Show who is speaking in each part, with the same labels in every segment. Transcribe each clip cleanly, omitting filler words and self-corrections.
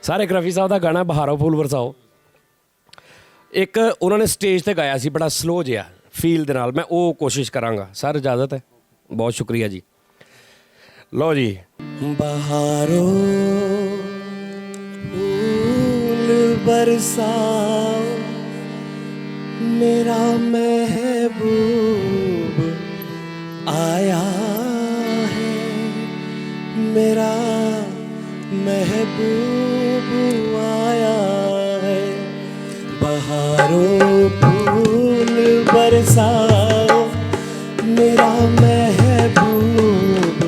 Speaker 1: Sir एक रफ़ी साहब का गाना बहारो फूल बरसाओ, एक उन्होंने स्टेज ते गाया सी बड़ा स्लो जिहा फील दे नाल, मैं वो कोशिश करांगा। सर इजाज़त है, बहुत शुक्रिया जी। लो जी।
Speaker 2: बहारो फूल बरसाओ मेरा महबूब आया है, मेरा महबूब आया है। बहारो फूल बरसाओ मेरा महबूब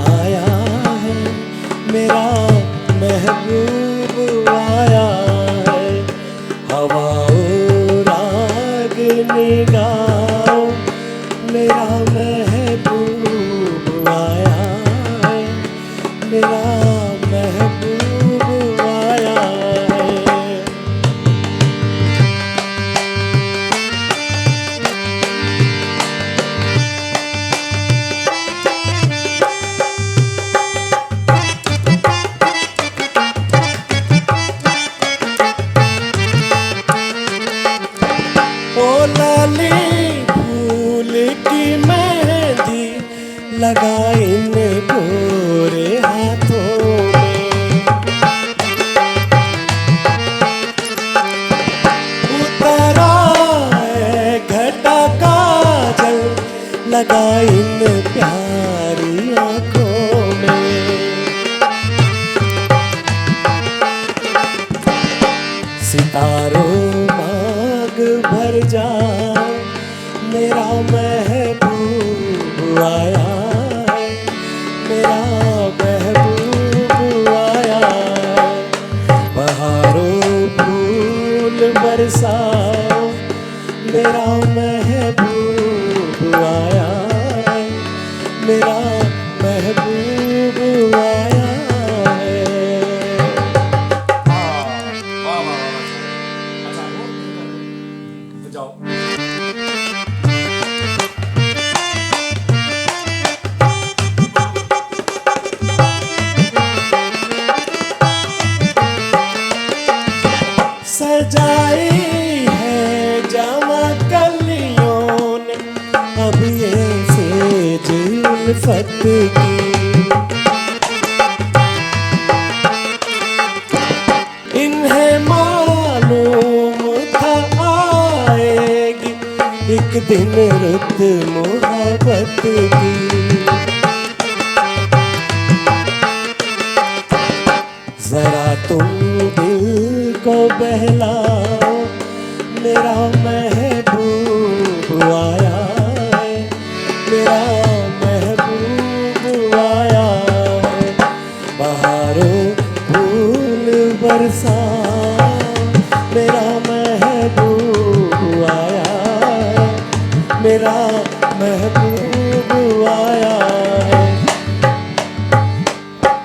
Speaker 2: आया है, मेरा महबूब आया है। हवाओ रागनी गाओ मेरा महबूब आया है, मेरा महबूब आया है। ओ लाली फूल की मेहंदी लगा इन गोरे हाथों में, उतरा है घटा काजल लगा इन प्यारी आंखों में। सितारों मांग भर जाओ मेरा महबूब आया है, मेरा महबूब आया है। बहारों फूल बरसाओ मेरा महबूब आया है, मेरा महबूब आया है। सजाई है जामा कलियों ने अब ये सेज उल्फत की, इन्हें मालूम था आएगी एक दिन रुत मोहब्बत की। जरा तुम दिल को बहलाओ मेरा महबूब आया है, मेरा महबूब आया है। बहारों फूल बरसाओ मेरा महबूब आया है, मेरा महबूब आया